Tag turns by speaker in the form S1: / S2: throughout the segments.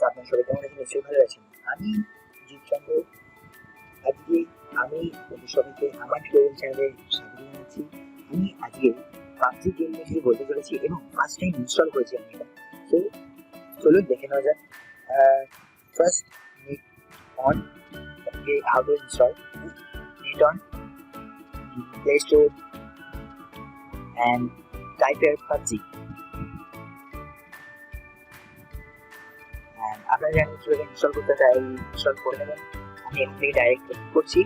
S1: আপনার সবাই কেমন আছেন? নিশ্চয়ই ভালো আছেন। আমি জিৎচন্দ্র। আজকে আমি আপনাদের সবাইকে আমার টিউটোরিয়াল চ্যানেলে স্বাগত জানাচ্ছি। আমি আজকে পাবজি গেম নিয়ে কিছু বলতে চলেছি এবং ফার্স্ট টাইম ইনস্টল করেছি আমি এটা। তো চলুন দেখে নেওয়া যাক। First net on, okay, how to install net on play store and type here PUBG and আপনারা জানেন কিভাবে ইনস্টল করতে হয়, ইনস্টল করে নেবেন। আমি এখান থেকে ডাইরেক্ট ওপেন করছি।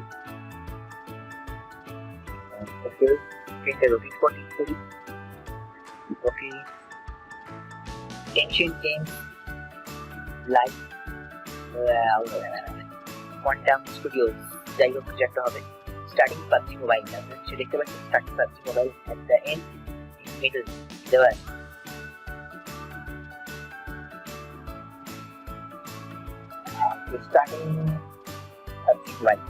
S1: ওকে, স্ক্রিনটা রোটেট করি। Okay, tension game live quantum studios, যাই হোক কিছু একটা হবে। স্টার্টিং পাবজি মোবাইল, আপনারা কিছু দেখতে পাচ্ছেন। Starting PUBG mobile at the end in middle দেওয়া আছে। Starting PUBG Mobile.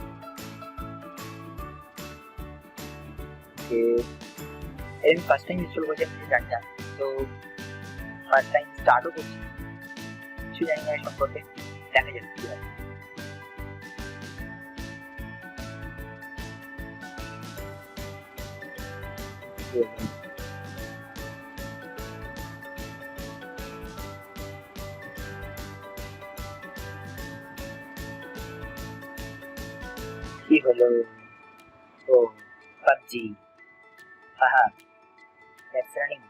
S1: And first time install করছি আপনি জানি না, তো ফার্স্ট টাইম স্টার্টও করছি, কিছু জানি না সম্পর্কে, দেখা যাবে কি হয়। কি হলো? ও পাবজি, হাহা, দ্যাটস রানিং।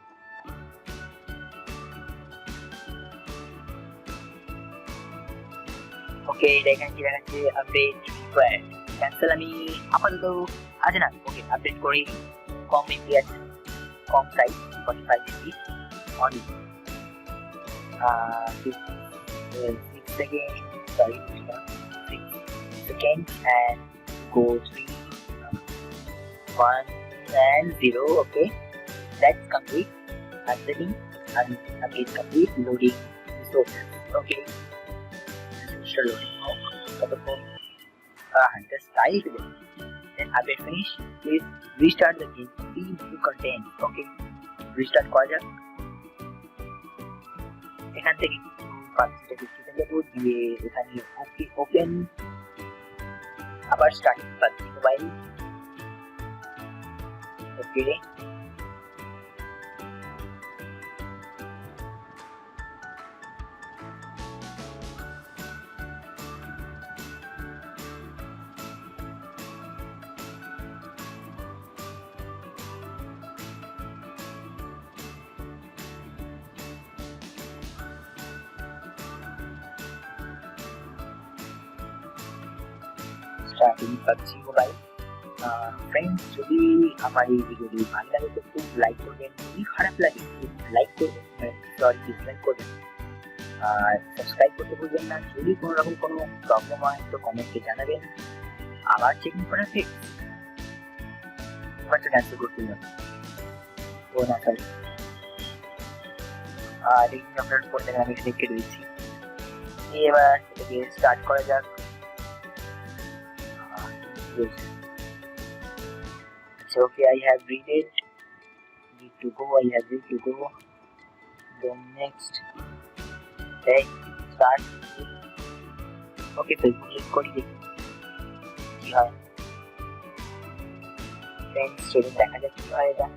S1: ওকে, এটা এখানে কি দেখাচ্ছে? Update required, cancel. আমি আপাতত আছে না, ওকে আপডেট করি। কম এমবি আছে, কম size 45 MB only. 6 seconds, sorry, 6 seconds and go 3, 1 and 0. Okay, that's complete. Unsetting and update complete. Loading resources. Okay, initial loading of the phone. Just type it. Then update finish. Please restart the game. See new content. Okay, restart করা যাক। এখান থেকে পাবজিটা description দেবো, দিয়ে এখানে ওকে open, আবার starting PUBG mobile. ওকে, starting PUBG mobile. Friends, যদি আমার এই ভিডিওটি ভালো লাগে তো একটু লাইক করবেন, যদি খারাপ লাগে লাইক করবেন, সরি ডিসলাইক করবেন, আর সাবস্ক্রাইব করতে ভুলবেন না। যদি কোনো রকম কোনো প্রবলেম হয় তো কমেন্টে জানাবেন। আবার চেকিং করা ফিক্স, এবার তো ক্যান্সেল করতে হবে। ও না, সরি, আর এই আপনার ফোন থেকে আমি এখানে কেটে দিচ্ছি। এবার এটাকে স্টার্ট করা যাক। So okay, I have read it. Need to go. I have read to go. Then next, okay, start. Okay, Facebook link করি দেখি কি হয়। Friends, চলুন দেখা যাক কি হয় এটা।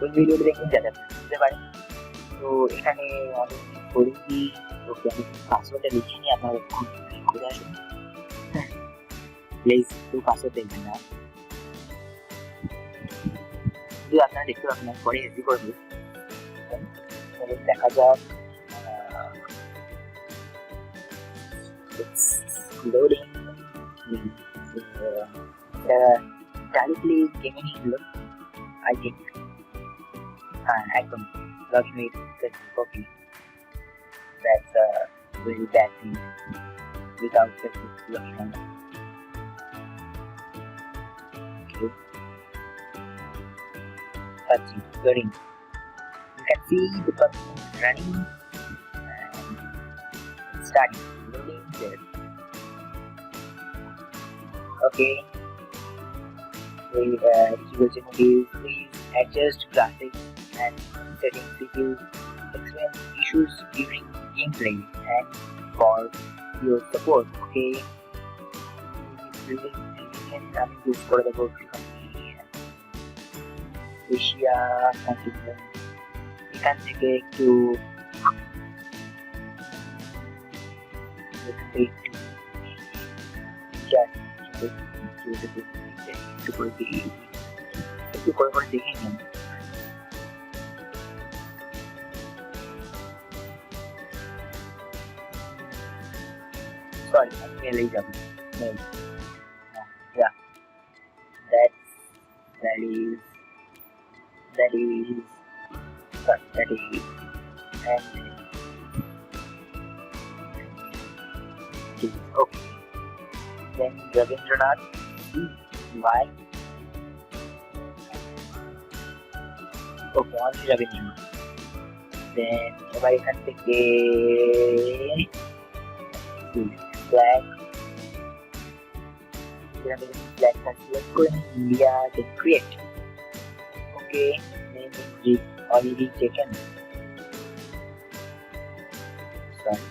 S1: ওই ভিডিওটা দেখুন যাতে আপনি বুঝতে পারেন। তো এখানে অনেক করি, ওকে আমি পাসওয়ার্ডটা লিখে নিই, আপনারা করে আসুন প্লিজ। তো পাসওয়ার্ড দেখবেন না, যদি আপনারা দেখতে পাবেন পরে হেল্প করবে। দেখা যাক, লোডিং ডাইরেক্টলি গেমিং হলো আই থিঙ্ক। হ্যাঁ, একদম log in with Facebook. Okay, that's a very bad thing without Facebook login on. PUBG loading. You can see the PUBG running and starting loading there. Okay. Please adjust graphics and settings if you experience issues during gameplay and for your support. Okay, আমি use করে দেবো Asia continent, এখান থেকে একটু একটু করে করে দেখে নিন। Sorry, I'm really jumping. No. Yeah. That is and okay. Then Ravindranath, why? Okay, only Ravindranath. Then American ticket, flag. Then flag let's go in India, then create. Okay, name is already taken. Sorry.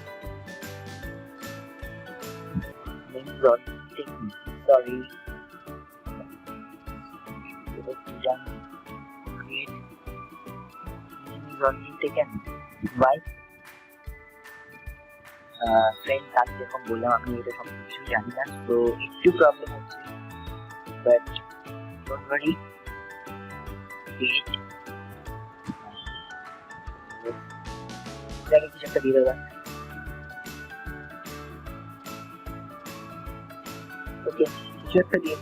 S1: Name is already taken. Sorry. Create. Name is already taken. Why? Friend আমি যখন বললাম আমি এটা সব কিছু জানি না, তো একটু প্রবলেম হচ্ছে, বাট ডোন্ট ওয়ারি, কিছু একটা দিয়ে দেবেন। ওকে, কিছু একটা দিয়ে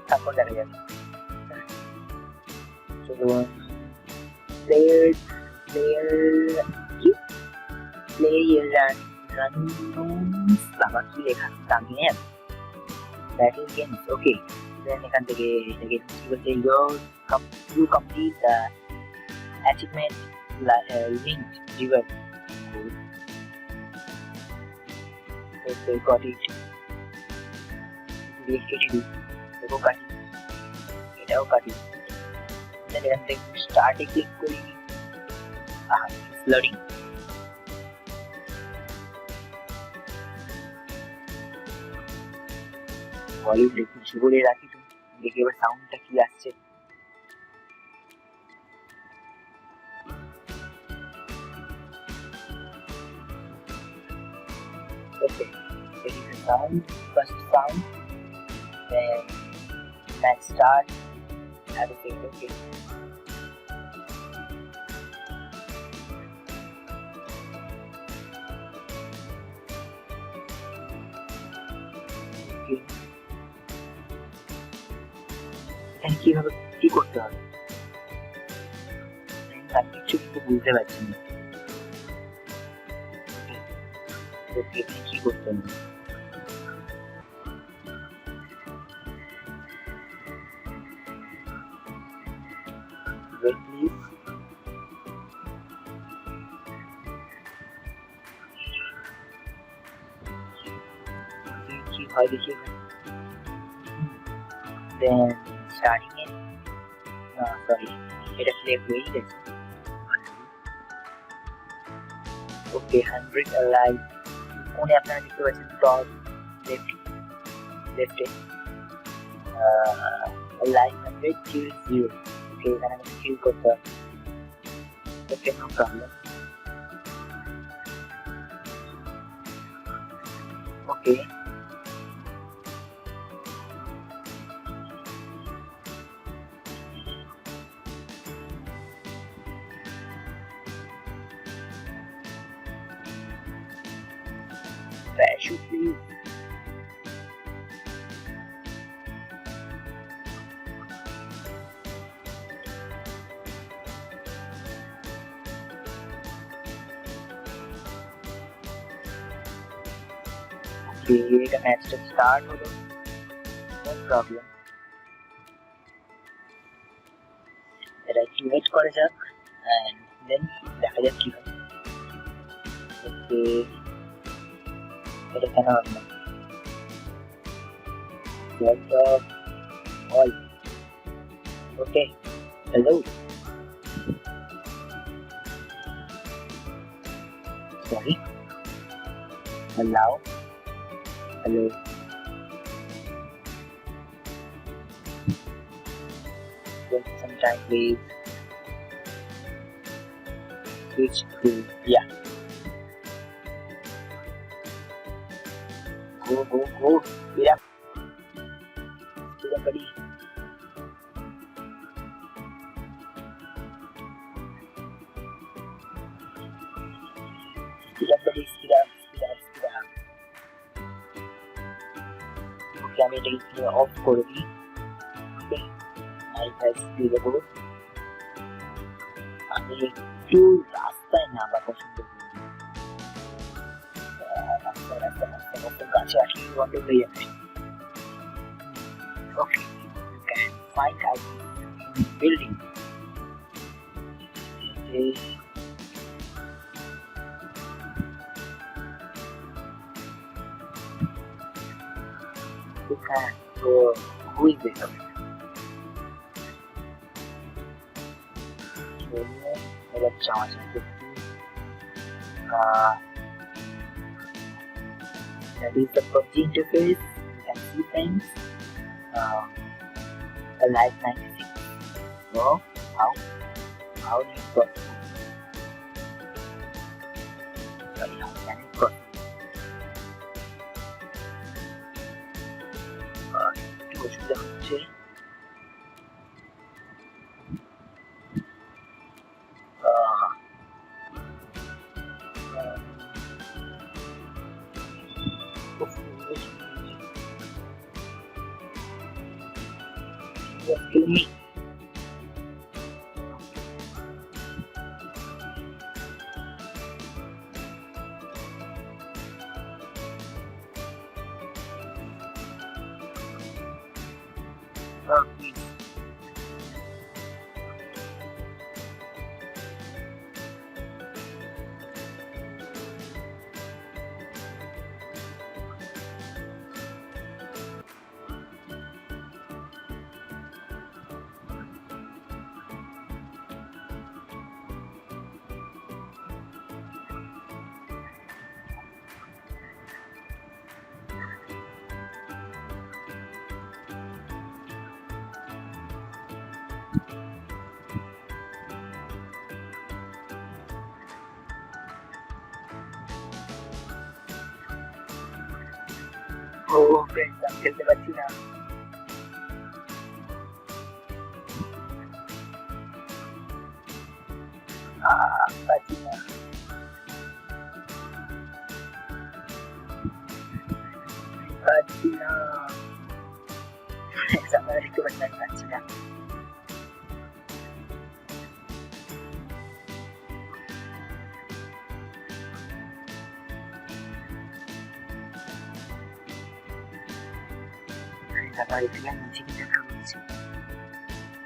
S1: তারপর দেখা যাবে। চলুন প্লেয়ার বাবা কি লেখা game, that is games. Okay, then এখান থেকে কি বলছে, you complete the achievement linked river. Okay, got it. দেখো কাটি, এটাও কাটি। then এখান থেকে স্টার্টে ক্লিক করি। লোডিং। ভলিউম একটু কিছু করে রাখি, তো দেখি এবার সাউন্ডটা কি আসছে। Okay, there is a sound, first sound, then match start, have a say, okay. Okay. And কিভাবে কি করতে হবে আমি কিছু কিন্তু বুঝতে পারছি না। ওকে, কি করতে হবে? Wait, please. কি হয় দেখি। Then starting it. No, sorry. এটা play হয়ে গেছে। Okay, 100 alive. কোনে আপনারা দেখতে পাচ্ছেন টপ লেফটে alive 100 kill 0. Okay, এখানে আমি কিল করতে হবে। Okay, no problem. Okay. Parachute please. Okay, the match to start হলো, no problem. এটা একটু ওয়েট করা যাক and then দেখা যাক কি হয়। Okay, এটা কেন হবে না? Laptop all. Okay, hello. Sorry. Allow. Hello. Just some time please. Switch to yeah. Go. Speed up. Speed up, buddy. Speed up, buddy. Speed up. Okay, আমি এটা অফ করে দিই। ওকে, মাইক হ্যাজ ডিলেবল। আমি একটু রাস্তায় নামা পছন্দ করি। রাস্তা গাছে আসলে বন্ধ হয়ে যাবে। ওকে, you can find out in building. Okay. You can go. Who is this? Let's charge it. That is the PUBG interface. You can see things. A live 96. So how do you got? Sorry, how can it got? একটু অসুবিধা হচ্ছে। Just kill me. Please. Oh, friends, I'm খেলতে পারছি না। পারছি না। আমার একটু পারছি না।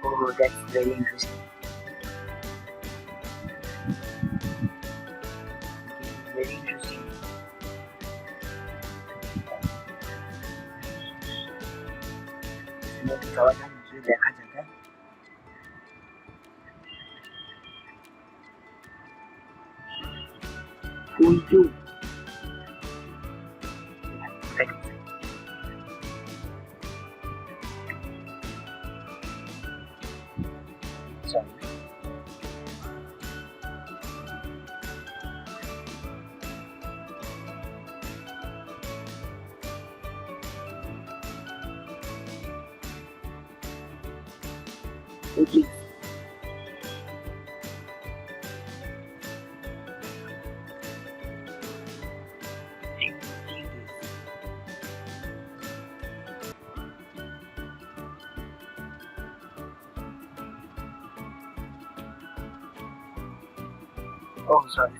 S1: Oh, that's very interesting. Very interesting. দেখা যাক। Sorry. Okay. Oh, sorry.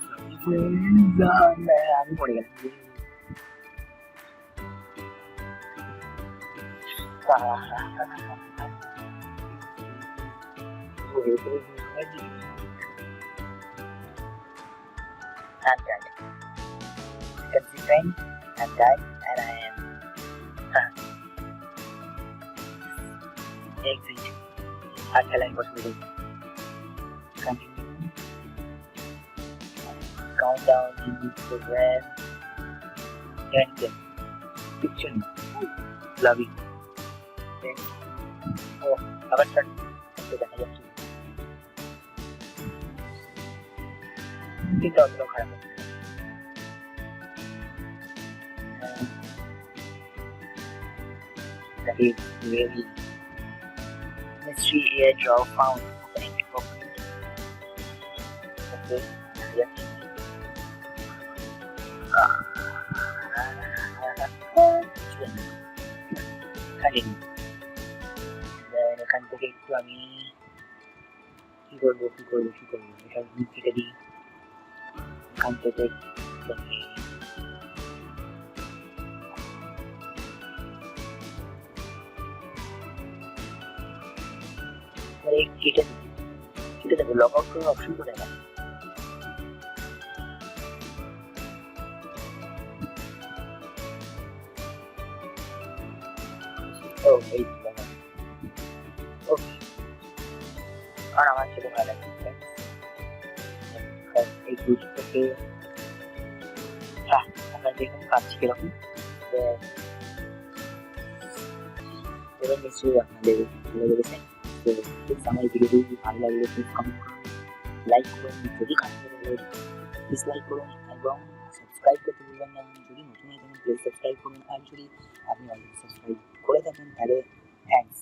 S1: আমি পড়ে গেলাম। I'm dead. Considering I'm dead and I am exit. আর খেলায় পছন্দ করি। Continue. Count down in the program and picture loving then আবার start করতে দেখা যাচ্ছে কিন্তু অতটা খারাপ না that is really mystery airdrop found opening to complete okay yes খালিনি এখান থেকে একটু আমি কি করবো এটা কেটে দিই এখান থেকে কেটে দেবো লগ আউট করার অপশন করে না ও এই ওকে আর আমার সেটা ভালো লাগছে এই গ্রুপ থেকে আমরা দেখুন কাজ কিরকম এবার নিশ্চয়ই আপনাদের ভালো লেগেছে তো প্লিজ আমার ভিডিওটি ভালো লাগলে প্লিজ কমেন্ট করুন লাইক করুন যদি খারাপ লাগলে ডিসলাইক করুন এবং সাবস্ক্রাইব করতে ভুলবেন না যদি নতুন হয়ে থাকেন প্লিজ সাবস্ক্রাইব করুন আর যদি আপনি অলরেডি সাবস্ক্রাইব করে থাকেন তাহলে থ্যাংকস